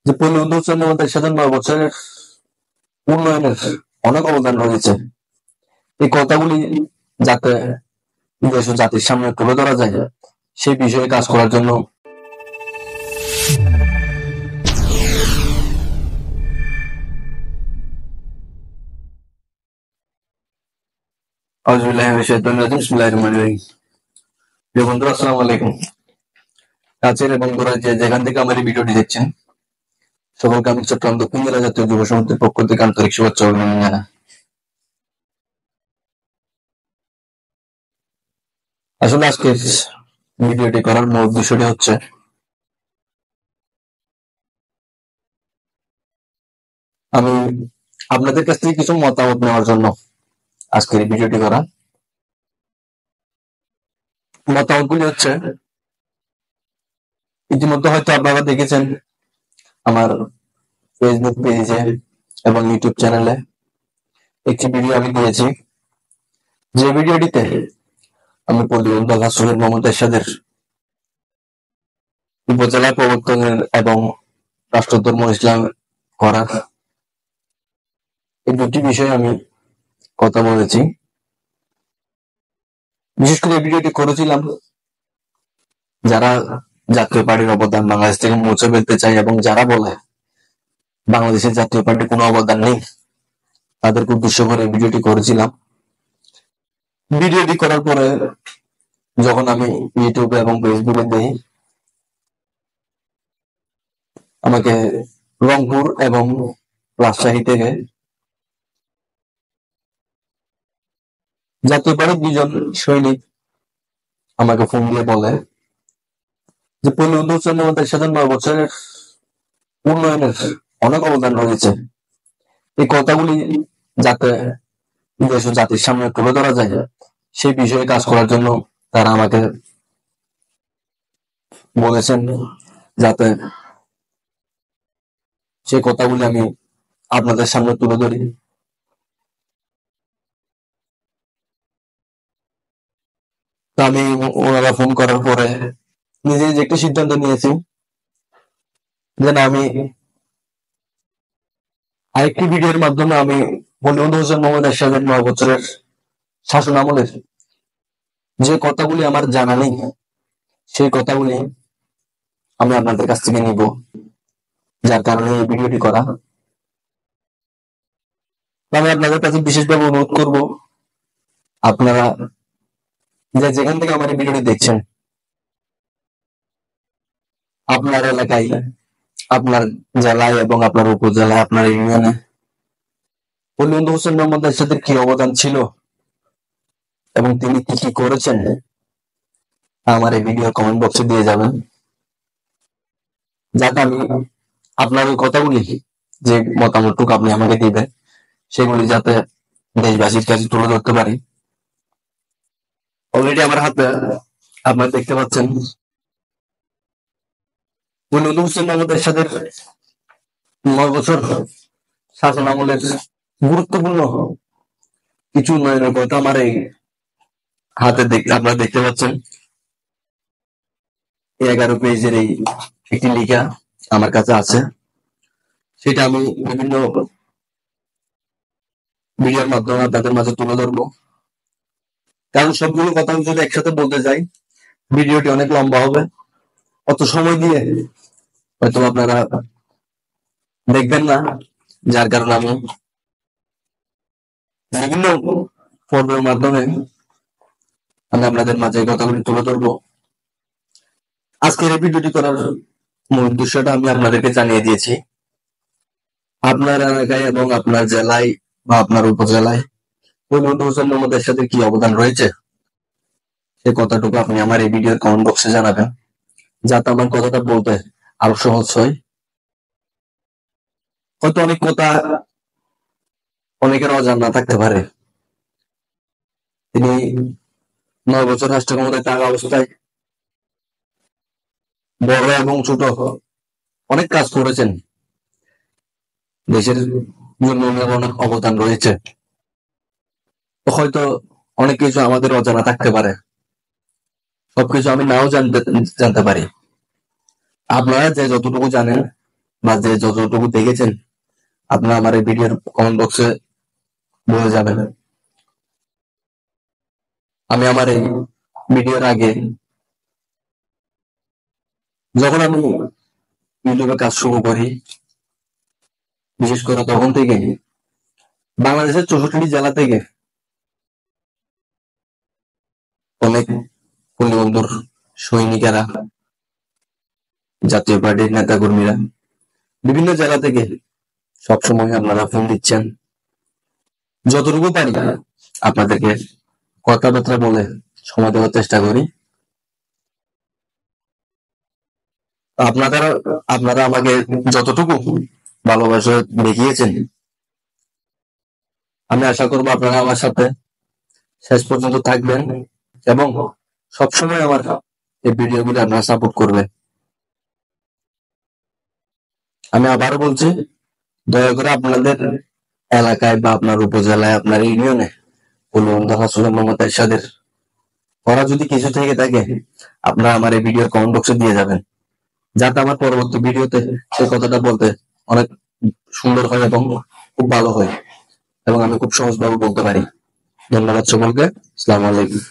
যে পল্লী উন্নয়ন মন্ত্রীর সাথে 9 বছরের উন্নয়নের অনেক অবদান রয়েছে। এই কথাগুলি যাতে দেশ ও জাতির সামনে তুলে ধরা যায়, সেই বিষয়ে কাজ করার জন্য বন্ধুরা, আসসালামু আলাইকুম। কাছের এবং দূরে যে যেখান থেকে আমার এই ভিডিওটি দেখছেন, সকলকে আমি চট্টগ্রাম দক্ষিণ জেলা জাতীয় যুব সমিতির পক্ষ থেকে আন্তরিক শুভেচ্ছা অভিনন্দন জানাই। আসলে আজকে ভিডিওটি করার মূল উদ্দেশ্যটি হচ্ছে আমি আপনাদের কাছ থেকে কিছু মতামত নেওয়ার জন্য আজকের এই ভিডিওটি করা। মতামতগুলি হচ্ছে, ইতিমধ্যে হয়তো আপনারা দেখেছেন আমার ফেসবুক পেজে এবং ইউটিউব চ্যানেলে একটি ভিডিও আমি দিয়েছি, যে ভিডিওটিতে আমি পল্লী রাসূল মোহাম্মদ এরশাদের উপজেলা প্রবর্তনের এবং রাষ্ট্রধর্ম ইসলাম করার এই দুটি বিষয়ে আমি কথা বলেছি। বিশেষ করে এই ভিডিওটি করেছিলাম যারা জাতীয় পার্টির অবদান বাংলাদেশ থেকে মুছে ফেলতে চায় এবং যারা বলে বাংলাদেশের জাতীয় পার্টির কোনো অবদান নেই, তাদেরকে উদ্দেশ্য করে ভিডিওটি করেছিলাম। ভিডিওটি করার পরে যখন আমি ইউটিউবে এবং ফেসবুকে দিই, আমাকে রংপুর এবং রাজশাহী থেকে জাতীয় পার্টির 2জন সৈনিক আমাকে ফোন দিয়ে বলে যে পল্লী উন্নয়ন মন্ত্রীর সাথে 9 বছরের উন্নয়নের অনেক অবদান রয়েছে। এই কথাগুলি যাতে দেশ ও জাতির সামনে তুলে ধরা যায়, সেই বিষয়ে কাজ করার জন্য তারা আমাকে বলেছেন, যাতে সেই কথাগুলি আমি আপনাদের সামনে তুলে ধরি। তো আমি ওনারা ফোন করার পরে নিজে যে একটা সিদ্ধান্ত নিয়েছি যে না, আমি আরেকটি ভিডিওর মাধ্যমে আমি বঙ্গবন্ধু হোসেন মোহাম্মদ এরশাদের 9 বছরের শাসন আমলের যে কথাগুলি আমার জানা নেই, সেই কথাগুলি আমি আপনাদের কাছ থেকে নিব, যার কারণে এই ভিডিওটি করা। আমি আপনাদের কাছে বিশেষভাবে অনুরোধ করব, আপনারা যেখান থেকে আমার এই ভিডিওটি দেখছেন, আপনার এলাকায়, আপনার জেলায় এবং আপনার উপজেলায়, আপনার ইউনিয়নে বঙ্গবন্ধু হোসেন মোহাম্মদ এরশাদের কি অবদান ছিল এবং তিনি কি কি করেছেন, আমার এই ভিডিওর কমেন্ট বক্সে দিয়ে যাবেন, যাতে আমি আপনার ওই কথাগুলি, যে মতামতটুকু আপনি আমাকে দিবেন, সেগুলি যাতে দেশবাসীর কাছে তুলে ধরতে পারি। অলরেডি আমার হাতে আপনারা দেখতে পাচ্ছেন বঙ্গবন্ধু হোসেন মোহাম্মদ এরশাদের 9 বছর শাসন আমলের গুরুত্বপূর্ণ কিছু উন্নয়নের কথা আমার এই হাতে আপনারা দেখতে পাচ্ছেন। 11 পেজের এই একটি লেখা আমার কাছে আছে, সেটা আমি বিভিন্ন ভিডিওর মাধ্যমে আপনাদের মাঝে তুলে ধরবো। কারণ সবগুলো কথা আমি যদি একসাথে বলতে যাই, ভিডিওটি অনেক লম্বা হবে, অত সময় দিয়ে হয়তো আপনারা দেখবেন না, যার কারণে আমি বিভিন্ন পর্বের মাধ্যমে আমি আপনাদের মাঝে এই কথাগুলি তুলে ধরবো। আজকের এই ভিডিওটি করার মূল উদ্দেশ্যটা আমি আপনাদেরকে জানিয়ে দিয়েছি। আপনার এলাকায় এবং আপনার জেলায় বা আপনার উপজেলায় বঙ্গবন্ধু হোসেন মোহাম্মদ এরশাদের কি অবদান রয়েছে, সে কথাটুকু আপনি আমার এই ভিডিওর কমেন্ট বক্সে জানাবেন, যাতে আমার কথাটা বলতে আরো সহজ হয়। হয়তো অনেক কথা অনেকের অজানা থাকতে পারে। তিনি 9 বছর রাষ্ট্র ক্ষমতায় থাকা অবস্থায় বড় এবং ছোট অনেক কাজ করেছেন, দেশের জন্য অনেক অবদান রয়েছে। হয়তো অনেক কিছু আমাদের অজানা থাকতে পারে, সবকিছু আমি নাও জানতে পারি। আপনারা যে যতটুকু জানেন বা যে যতটুকু দেখেছেন আপনারা আমার এই ভিডিওর কমেন্ট বক্সে বলে যাবেন। আমি আমার এই ভিডিওর আগে যখন আমি ইউটিউবে কাজ শুরু করি, বিশেষ করে তখন থেকে বাংলাদেশের 64টি জেলা থেকে অনেক বন্ধুর সৈনিকেরা, জাতীয় পার্টির নেতা কর্মীরা বিভিন্ন জেলা থেকে সবসময় আপনারা ফোন দিচ্ছেন। যতটুকু পারি আপনাদেরকে কথাবার্তা বলে সময় দেওয়ার চেষ্টা করি। আপনারা আমাকে যতটুকু ভালোবাসা দেখিয়েছেন, আমি আশা করবো আপনারা আমার সাথে শেষ পর্যন্ত থাকবেন এবং সবসময় আমার এই ভিডিওগুলো আপনারা সাপোর্ট করবেন। আমি আবারও বলছি, দয়া করে আপনাদের এলাকায় বা আপনার উপজেলায়, আপনার ইউনিয়নে কুলবন্ধু রাসূল মোহাম্মদ এরশাদের করা যদি কিছু থেকে থাকে, আপনারা আমার এই ভিডিওর কমেন্ট বক্সে দিয়ে যাবেন, যাতে আমার পরবর্তী ভিডিওতে সেই কথাটা বলতে অনেক সুন্দর হয় এবং খুব ভালো হয় এবং আমি খুব সহজভাবে বলতে পারি। ধন্যবাদ সকলকে। আসসালামু আলাইকুম।